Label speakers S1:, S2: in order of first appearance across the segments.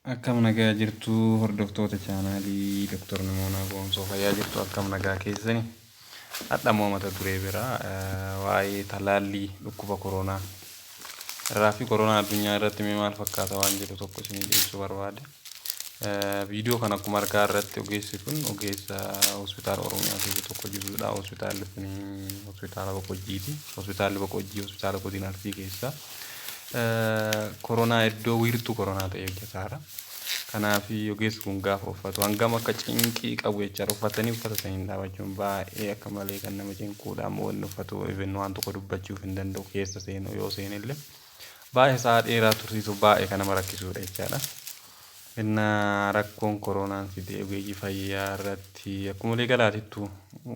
S1: Akkam nagaa jirtu hordoftoota chaanaalii Dr. Namoonaa Boonsoo fayyaa jirtu akkam nagaa keessani hadhamoo mata duree biraa waa'ee talaallii dhukkuba koronaa irraa fi koronaa addunyaa irratti maal fakkaata waan jedhu tokko isinii dhiyeessuu barbaade. Viidiyoo kana akkuma argaa irratti ogeessi kun ogeessa hospitaala Oromiyaa keessa tokko jirudha. Hospitaalli kun hospitaala Boqojjiiti. Hospitaalli Boqojjii hospitaala godina Arsii keessa koronaa iddoo wiirtuu koronaa ta'e hojjetaadha. Kanaaf ogeessi kun gaafa uffatu hangam akka cinqii qabu jecha uffatanii uffata saniin dhaabachuun baay'ee akka malee kan nama cinquudha. Ammoo wanni uffatu waan tokko dubbachuuf hin danda'u keessa seenu yoo seenillee baay'ee sa'a dheeraa tursiisu baay'ee kan nama rakkisuudha jechaadha. Inna rakkoon koronaan fide ogeeyyii fayyaa irratti akkuma galaatittu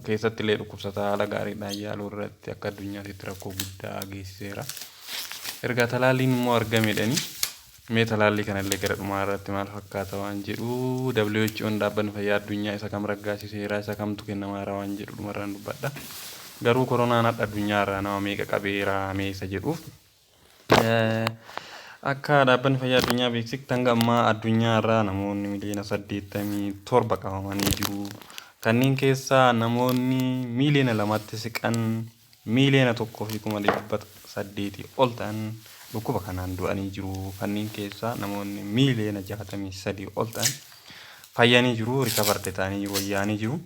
S1: keessatti illee dhukkubsataa haala gaariidhaan yaaluu irratti akka addunyaatti rakkoo guddaa geessiseera. Erga talaalliin immoo argamedhani mee talaallii kanallee gara dhumaa irratti maal fakkaata waan jedhu WHO'n dhaabbanni fayyaa addunyaa isa kam raggaasiseera isa kamtu kennamaara waan jedhu dhumarraan dubbadha. Garuu koronaan hadha addunyaa irraa nama meeqa qabeera mee isa jedhuuf akka dhaabbanni fayyaa addunyaa beeksisti hanga ammaa addunyaa irraa namoonni miliyoona 87 qabamanii jiru. Kanneen keessaa namoonni miliyoona 2tti siqan miliyoona 1.8 ol ta'an dhukkuba kanaan du'anii jiru. Kanneen keessaa namoonni miliyoona 63 ol ta'an fayyanii jiru, rikavarde ta'anii jiru, wayyaanii jiru.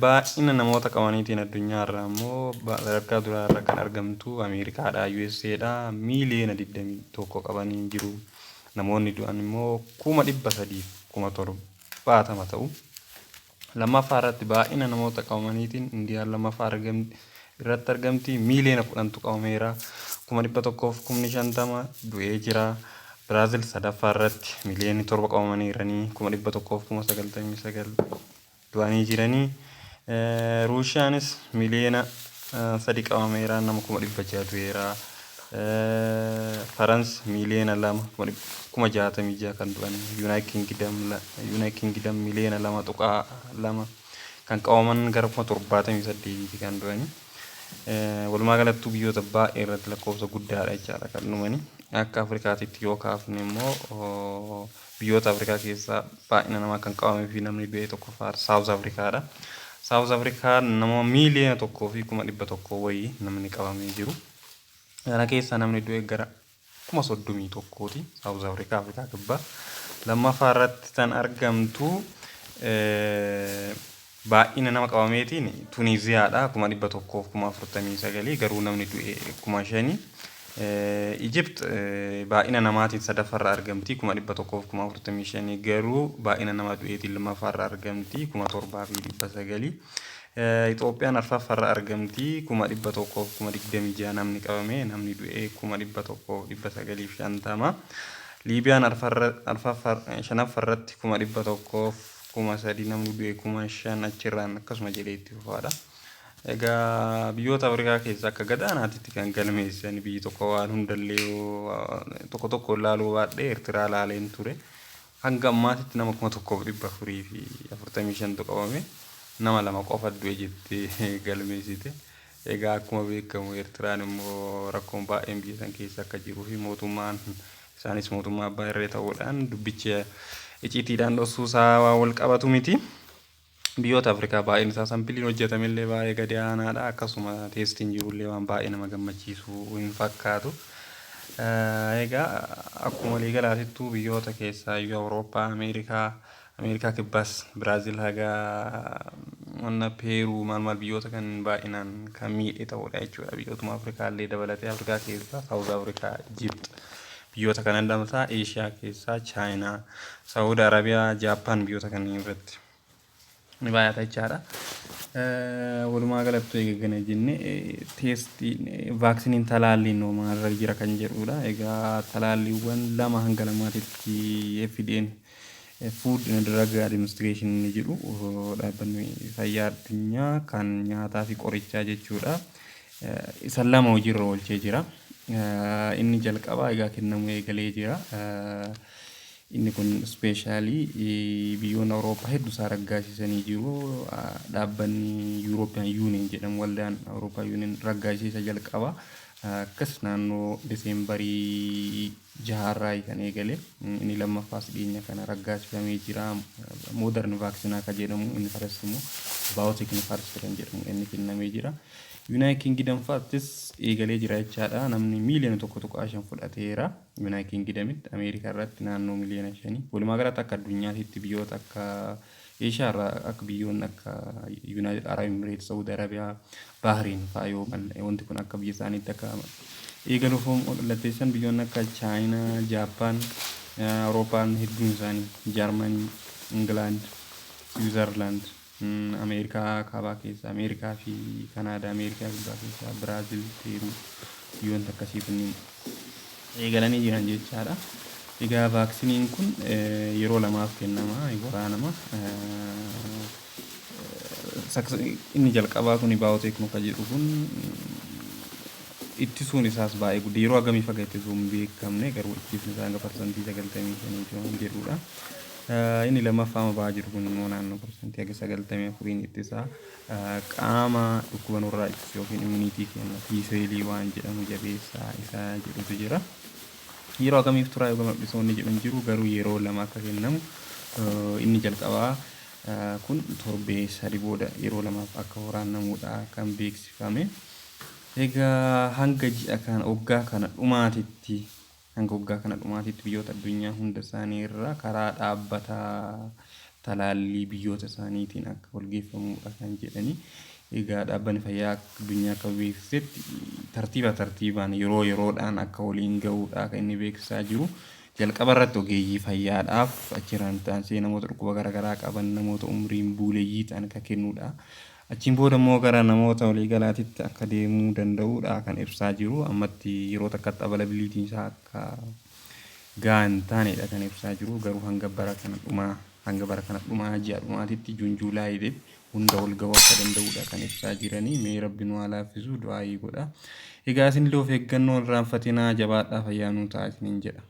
S1: Baay'ina namoota qabaniitiin addunyaa irraa immoo sadarkaa duraa irra kan argamtu Ameerikaadha, USAdha, miliyoona 21 qabanii jiru. Namoonni du'an immoo 300,770 ta'u. Lammaffaa irratti baay'ina namoota qabamaniitiin Indiyaan lammaffaa irratti argamti, miliyoona 10 qabameera. 150,000 du'ee jira. Biraazil sadaffaa irratti miliyoona 7 qabamaniiranii 199 du'anii jiranii. Ruushiyaanis miliyoona 3 qabameera nama 600 du'eera. Faransi miliyoona 2,66 kan du'an. Yuunaayitid Kingdom miliyoona 2.2 kan qabaman gara 78 kan du'ani. Walumaa galatti biyyoota baay'ee irratti lakkoofsa guddaadha jechaadha kan dhumani. Akka Afrikaatitti yoo kaafne immoo biyyoota Afrikaa keessaa baay'ina namaa kan qabamee fi namni du'e tokkoffaa Saawuz Afrikaadha. Saawuz Afrikaa nama miliyoona 1,100 wayii namni qabamee jiru. Kana keessaa namni du'e gara 31,000ti Saawuz Afrikaa kibbaa. Lammaffaa irratti kan argamtu baay'ina nama qabameetiin Tuniziyaadha 149 garuu namni du'e 5,000. Ijipt baay'ina namaatiin sadaffaarra argamti 145 garuu baay'ina nama du'eetiin lammaffaarra argamti 7,900. Itoophiyaan arfaffaarra argamti 126 namni qabame namni du'e 1,950. Liibiyaan shanaffaarratti 1,100 namni du'e 5,000 achirraan akkasuma jedhee itti fufaadha. Egaa biyyoota Afrikaa keessaa akka gadaanaatitti kan galmeessan biyyi tokko waan hundallee tokko ilaaluu baadhee Eertiraa laaleen ture. Hanga ammaatitti nama 1,445 qabame nama 2 qofa du'e jettee galmeessite. Egaa akkuma beekamu Eertiraan immoo rakkoon baay'een biyya san keessa akka jiruu fi mootummaan isaanis mootummaa abbaa irree ta'uudhaan dubbicha icciitiidhaan dhoksuusaa waan wal qabatu miti. Biyyoota Afrikaa baay'een isaa sampiliin hojjetamillee baay'ee gadi aanaadha. Akkasuma teestiin jirullee waan baay'ee nama gammachiisu hin fakkaatu. Egaa akkuma galaatittuu biyyoota keessaa Awurooppaa, Ameerikaa kibbaas, Biraazil haga wanna Peeruu maal biyyoota kan baay'inaan kan miidhe ta'udha jechuudha. Biyyootuma Afrikaa illee dabalatee Afrikaa keessaa Saawuz Afrikaa, Ijipt biyyoota kanan lamsaa Eeshiyaa keessaa Chaayinaa, Saawud Arabiyaa, Jaappaan biyyoota kanneen irratti ni baay'ata jechaadha. Walumaa galatti eeggana jenne teestiin vaaksiniin talaalliin maalirra jira kan jedhudha. Egaa talaalliiwwan 2 hanga 2tti FDA'n Food and Drug Administration ni jedhu dhaabbanni fayyaa addunyaa kan nyaataa fi qorichaa jechuudha. Isa 2 hojiirra oolchee jira. Inni jalqabaa egaa kennamu eegalee jira. Inni kun ispeeshaalii biyyoonni Awurooppaa hedduu isaa raggaasisanii jiru. Dhaabbanni European Union jedhamu waldaan Awurooppaa Union raggaasisa jalqaba. akkas naannoo Deseembarii jaharraa kan eegale inni lammaffaas dhiyeenya kana raggaasifamee jira. Modern vaaksinaa kan jedhamu inni faras immoo baayooteek faarsi kan jedhamu inni kennamee jira. Yuunaayitid Kingdom faattis eegalee jira jechaadha. Namni miiliyoona 1.5 fudhateera Yuunaayitid Kingdamitti. Ameerikaa irratti naannoo miiliyoona 5. Walumaa galatti akka addunyaatti biyyoota akka Eeshiyaa irraa akka biyyoonni akka Yuunaayitid Arab Emirates, Saudi Arabiyaa, Bahrain fa'aa yoo wanti kun akka biyya isaaniitti akka eegaluuf latteessan biyyoonni akka Chaayinaa, Jaappaan, Awurooppaan hedduun isaanii Jarmanii, Ingilaand, Switzerland, Ameerikaa kaabaa keessa Ameerikaa fi Kanaadaa, Ameerikaa kibbaa keessa Biraazil, Peeruu biyyoonni akkasii kunniin eegalanii jiran jechaadha. Egaa vaaksiniin kun yeroo lamaaf kennama waraanama. Inni jalqabaa kun baayooteek kan jedhu kun ittisuun isaas baay'ee guddaa yeroo hagamii faga ittisuun hin beekamne garuu ittisni isaa hanga parsantii 95 jedhudha. Inni lammaffaa ba'aa jiru kun immoo naannoo parsantii haga 94 ittisaa qaama dhukkuba nurraa ittisu yookiin immuniitii kenna T-seelii waan jedhamu jabeessaa isaa jedhutu jira. Yeroo hagamiif turaa yoo gammadhisoonni jedhan jiru garuu yeroo lama akka kennamu inni jalqabaa kun torbee 3 booda yeroo lamaaf akka waraannamuudha kan beeksifame. Egaa hanga ji'a kana waggaa kana dhumaatitti biyyoota addunyaa hunda isaanii irraa karaa dhaabbata talaallii biyyoota isaaniitiin akka walgeeffamuudha kan jedhani. Egaa dhaabbanni fayyaa addunyaa akka beeksisetti tartiibaan yeroodhaan akka waliin gahuudha kan inni beeksisaa jiru. Jalqaba irratti ogeeyyii fayyaadhaaf achirraan taasisee namoota dhukkuba garaagaraa qaban namoota umriin buuleeyyii ta'an akka kennuudha. Achiin booda immoo gara namoota waliigalaatitti akka deemuu danda'uudha kan ibsaa jiru. Ammatti yeroo takkatti availabilitiin isaa akka gahaa hin taanedha kan ibsaa jiru. Garuu hanga bara kana dhumaa ji'a dhumaatitti Juun Juulaayiitti hunda ol gahuu akka danda'uudha kan ibsaa jiranii. Mee rabbi nu haa laaffisu du'aa godha. Egaa isin illee of eeggannoo irraanfatinaa jabaadhaa fayyaa nuu ta'a isiniin jedha.